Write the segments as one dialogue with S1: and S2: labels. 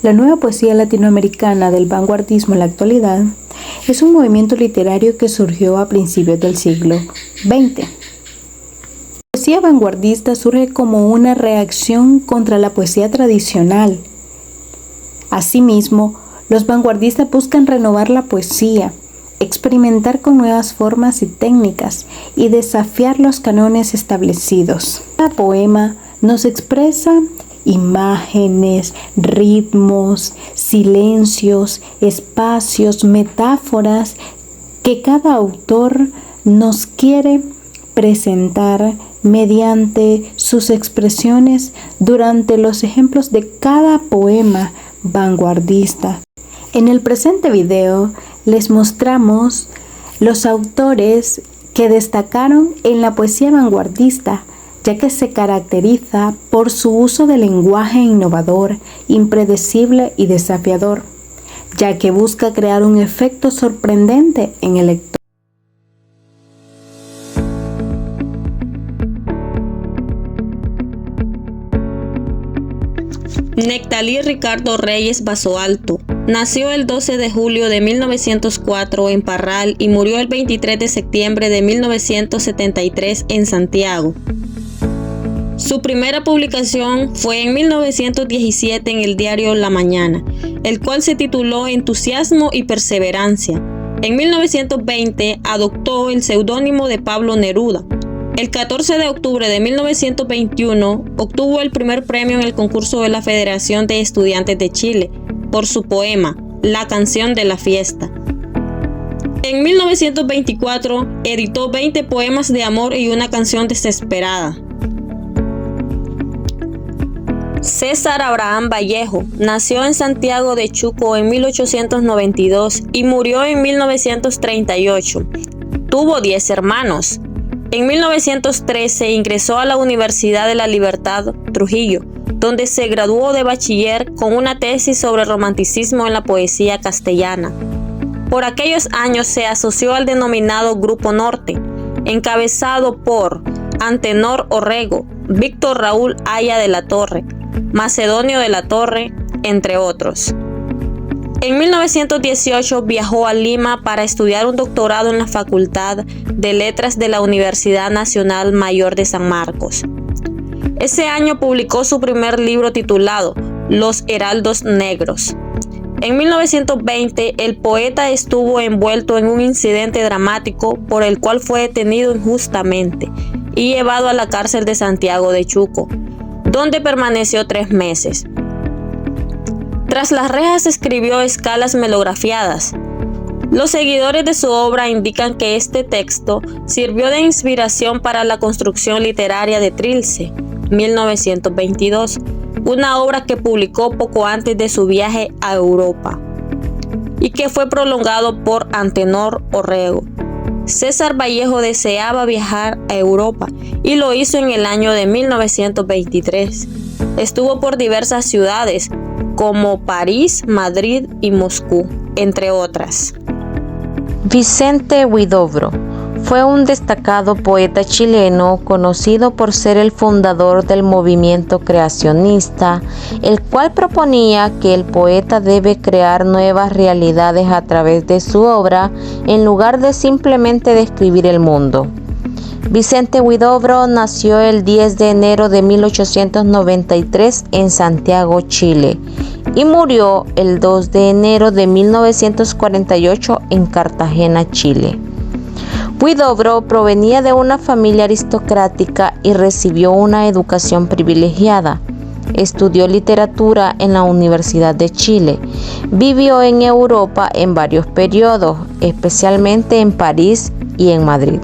S1: La nueva poesía latinoamericana del vanguardismo en la actualidad es un movimiento literario que surgió a principios del siglo XX. La poesía vanguardista surge como una reacción contra la poesía tradicional. Asimismo, los vanguardistas buscan renovar la poesía, experimentar con nuevas formas y técnicas y desafiar los cánones establecidos. Cada poema nos expresa imágenes, ritmos, silencios, espacios, metáforas que cada autor nos quiere presentar mediante sus expresiones durante los ejemplos de cada poema vanguardista. En el presente video les mostramos los autores que destacaron en la poesía vanguardista, ya que se caracteriza por su uso de lenguaje innovador, impredecible y desafiador, ya que busca crear un efecto sorprendente en el lector.
S2: Nectalí Ricardo Reyes Basoalto nació el 12 de julio de 1904 en Parral y murió el 23 de septiembre de 1973 en Santiago. Su primera publicación fue en 1917 en el diario La Mañana, el cual se tituló Entusiasmo y Perseverancia. En 1920 adoptó el seudónimo de Pablo Neruda. El 14 de octubre de 1921 obtuvo el primer premio en el concurso de la Federación de Estudiantes de Chile por su poema La canción de la fiesta. En 1924 editó 20 poemas de amor y una canción desesperada. César Abraham Vallejo nació en Santiago de Chuco en 1892 y murió en 1938. Tuvo 10 hermanos. En 1913 ingresó a la Universidad de la Libertad, Trujillo, donde se graduó de bachiller con una tesis sobre romanticismo en la poesía castellana. Por aquellos años se asoció al denominado Grupo Norte, encabezado por Antenor Orrego, Víctor Raúl Haya de la Torre, Macedonio de la Torre, entre otros. En 1918 viajó a Lima para estudiar un doctorado en la Facultad de Letras de la Universidad Nacional Mayor de San Marcos. Ese año publicó su primer libro titulado Los Heraldos Negros. En 1920 el poeta estuvo envuelto en un incidente dramático por el cual fue detenido injustamente y llevado a la cárcel de Santiago de Chuco, donde permaneció 3 meses. Tras las rejas escribió escalas melografiadas. Los seguidores de su obra indican que este texto sirvió de inspiración para la construcción literaria de Trilce, 1922, una obra que publicó poco antes de su viaje a Europa y que fue prolongado por Antenor Orrego. César Vallejo deseaba viajar a Europa y lo hizo en el año de 1923. Estuvo por diversas ciudades como París, Madrid y Moscú, entre otras.
S3: Vicente Huidobro fue un destacado poeta chileno conocido por ser el fundador del movimiento creacionista, el cual proponía que el poeta debe crear nuevas realidades a través de su obra en lugar de simplemente describir el mundo. Vicente Huidobro nació el 10 de enero de 1893 en Santiago, Chile, y murió el 2 de enero de 1948 en Cartagena, Chile. Huidobro provenía de una familia aristocrática y recibió una educación privilegiada. Estudió literatura en la Universidad de Chile. Vivió en Europa en varios periodos, especialmente en París y en Madrid,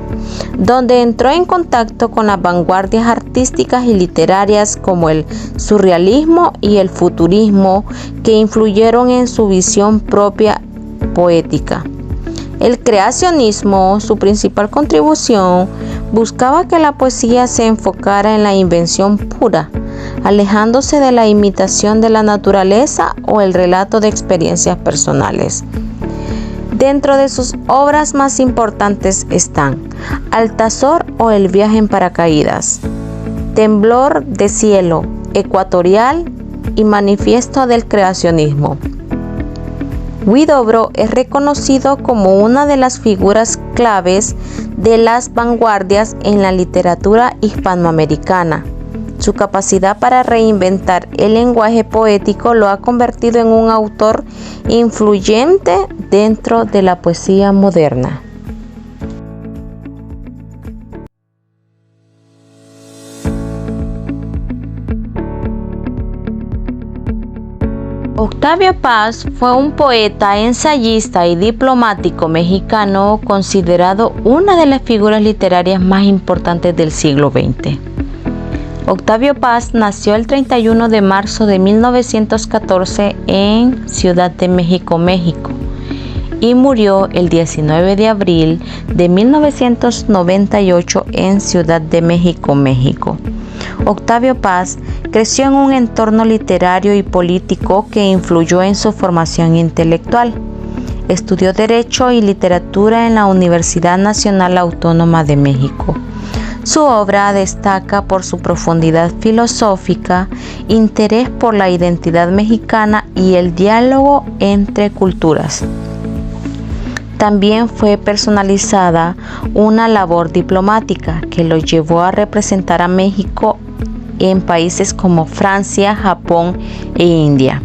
S3: donde entró en contacto con las vanguardias artísticas y literarias como el surrealismo y el futurismo, que influyeron en su visión propia poética. El creacionismo, su principal contribución, buscaba que la poesía se enfocara en la invención pura, alejándose de la imitación de la naturaleza o el relato de experiencias personales. Dentro de sus obras más importantes están Altazor o El viaje en paracaídas, Temblor de cielo, Ecuatorial y manifiesto del creacionismo. Huidobro es reconocido como una de las figuras claves de las vanguardias en la literatura hispanoamericana. Su capacidad para reinventar el lenguaje poético lo ha convertido en un autor influyente dentro de la poesía moderna. Octavio Paz fue un poeta, ensayista y diplomático mexicano considerado una de las figuras literarias más importantes del siglo XX. Octavio Paz nació el 31 de marzo de 1914 en Ciudad de México, México, y murió el 19 de abril de 1998 en Ciudad de México, México. Octavio Paz creció en un entorno literario y político que influyó en su formación intelectual. Estudió Derecho y Literatura en la Universidad Nacional Autónoma de México. Su obra destaca por su profundidad filosófica, interés por la identidad mexicana y el diálogo entre culturas. También fue personalizada una labor diplomática que lo llevó a representar a México en países como Francia, Japón e India.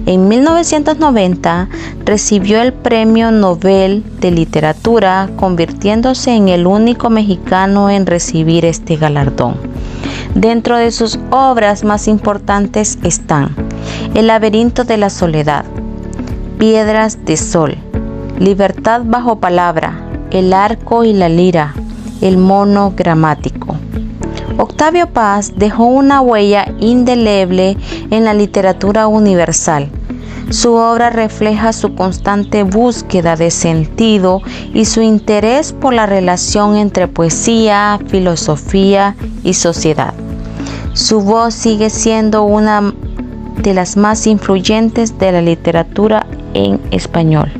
S3: En 1990 recibió el Premio Nobel de Literatura, convirtiéndose en el único mexicano en recibir este galardón. Dentro de sus obras más importantes están El laberinto de la soledad, Piedras de sol, Libertad bajo palabra, El arco y la lira, El mono gramático. Octavio Paz dejó una huella indeleble en la literatura universal. Su obra refleja su constante búsqueda de sentido y su interés por la relación entre poesía, filosofía y sociedad. Su voz sigue siendo una de las más influyentes de la literatura en español.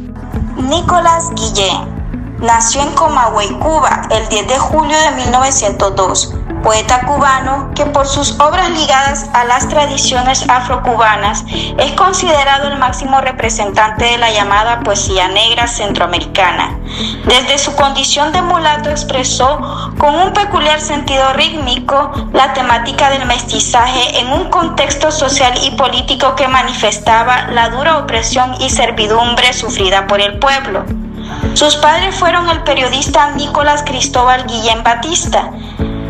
S4: Nicolás Guillén nació en Comahue, Cuba, el 10 de julio de 1902. Poeta cubano que por sus obras ligadas a las tradiciones afrocubanas es considerado el máximo representante de la llamada poesía negra centroamericana. Desde su condición de mulato expresó con un peculiar sentido rítmico la temática del mestizaje en un contexto social y político que manifestaba la dura opresión y servidumbre sufrida por el pueblo. Sus padres fueron el periodista Nicolás Cristóbal Guillén Batista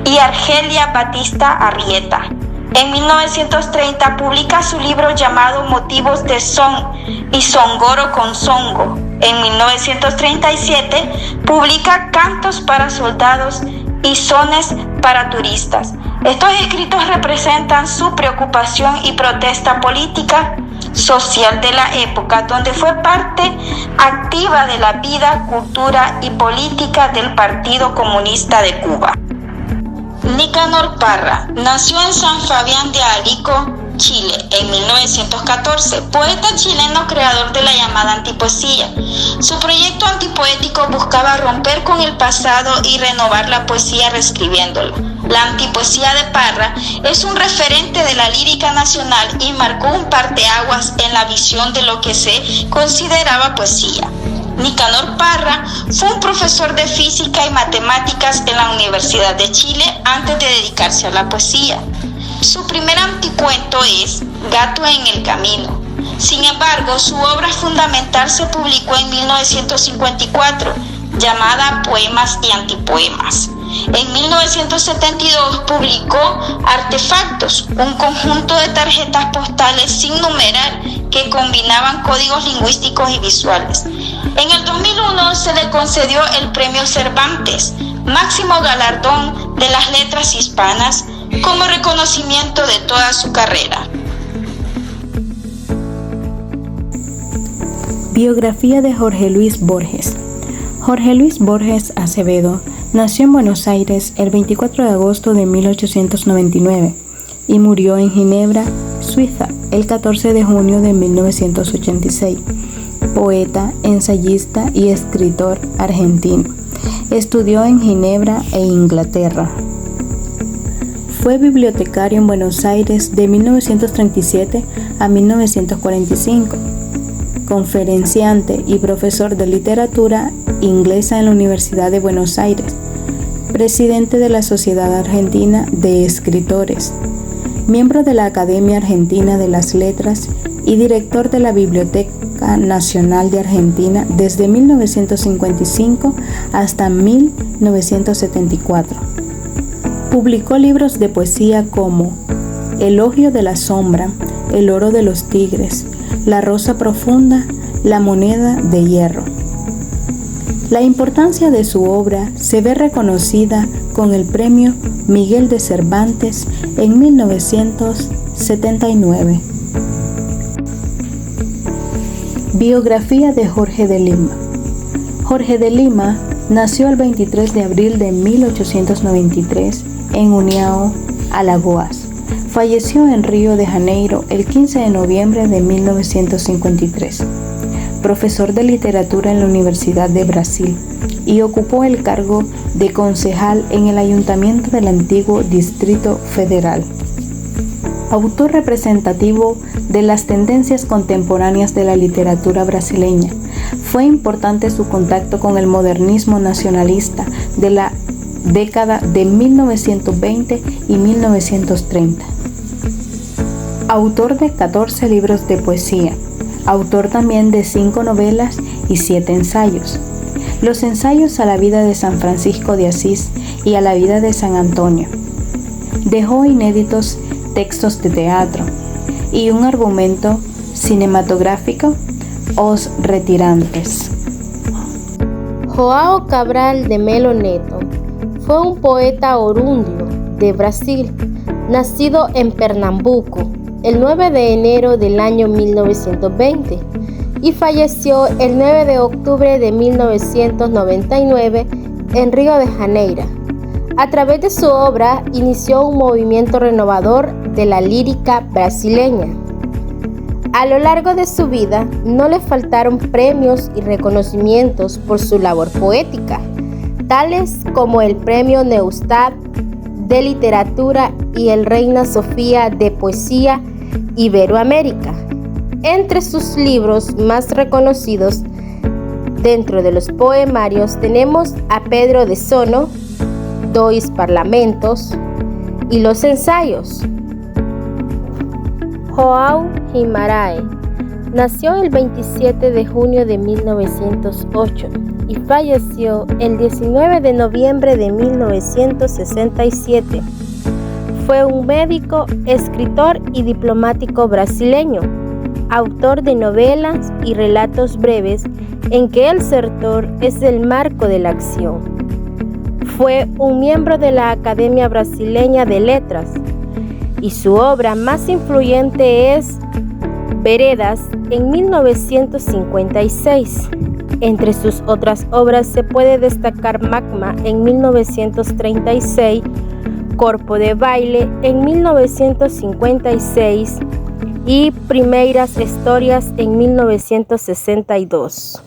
S4: y Argelia Batista Arrieta. En 1930 publica su libro llamado Motivos de Son y Songoro con Songo. En 1937 publica Cantos para soldados y Sones para turistas. Estos escritos representan su preocupación y protesta política social de la época, donde fue parte activa de la vida, cultura y política del Partido Comunista de Cuba. Nicanor Parra nació en San Fabián de Arico, Chile, en 1914, poeta chileno creador de la llamada antipoesía. Su proyecto antipoético buscaba romper con el pasado y renovar la poesía reescribiéndolo. La antipoesía de Parra es un referente de la lírica nacional y marcó un parteaguas en la visión de lo que se consideraba poesía. Nicanor Parra fue un profesor de física y matemáticas en la Universidad de Chile antes de dedicarse a la poesía. Su primer anticuento es Gato en el Camino. Sin embargo, su obra fundamental se publicó en 1954, llamada Poemas y Antipoemas. En 1972 publicó Artefactos, un conjunto de tarjetas postales sin numerar que combinaban códigos lingüísticos y visuales. En el 2001 se le concedió el Premio Cervantes, máximo galardón de las letras hispanas, como reconocimiento de toda su carrera.
S1: Biografía de Jorge Luis Borges. Jorge Luis Borges Acevedo nació en Buenos Aires el 24 de agosto de 1899 y murió en Ginebra, Suiza, el 14 de junio de 1986. Poeta, ensayista y escritor argentino. Estudió en Ginebra e Inglaterra. Fue bibliotecario en Buenos Aires de 1937 a 1945, conferenciante y profesor de literatura inglesa en la Universidad de Buenos Aires, presidente de la Sociedad Argentina de Escritores, miembro de la Academia Argentina de las Letras y director de la Biblioteca Nacional de Argentina desde 1955 hasta 1974. Publicó libros de poesía como Elogio de la Sombra, El Oro de los Tigres, La Rosa Profunda, La Moneda de Hierro. La importancia de su obra se ve reconocida con el Premio Miguel de Cervantes en 1979. Biografía de Jorge de Lima. Jorge de Lima nació el 23 de abril de 1893 en União, Alagoas. Falleció en Río de Janeiro el 15 de noviembre de 1953. Profesor de literatura en la Universidad de Brasil y ocupó el cargo de concejal en el ayuntamiento del antiguo Distrito Federal. Autor representativo de las tendencias contemporáneas de la literatura brasileña, fue importante su contacto con el modernismo nacionalista de la década de 1920 y 1930. Autor de 14 libros de poesía, autor también de 5 novelas y 7 ensayos. Los ensayos a la vida de San Francisco de Asís y a la vida de San Antonio. Dejó inéditos textos de teatro y un argumento cinematográfico, Os Retirantes.
S5: João Cabral de Melo Neto fue un poeta orundio de Brasil, nacido en Pernambuco el 9 de enero del año 1920 y falleció el 9 de octubre de 1999 en Río de Janeiro. A través de su obra inició un movimiento renovador de la lírica brasileña. A lo largo de su vida no le faltaron premios y reconocimientos por su labor poética, tales como el Premio Neustadt de Literatura y el Reina Sofía de Poesía Iberoamérica. Entre sus libros más reconocidos dentro de los poemarios tenemos a Pedro de Sono, Dois Parlamentos y los ensayos. João Guimarães nació el 27 de junio de 1908 y falleció el 19 de noviembre de 1967. Fue un médico, escritor y diplomático brasileño, autor de novelas y relatos breves en que el sector es el marco de la acción. Fue un miembro de la Academia Brasileña de Letras y su obra más influyente es Veredas en 1956. Entre sus otras obras se puede destacar Magma en 1936, Corpo de Baile en 1956 y Primeiras Historias en 1962.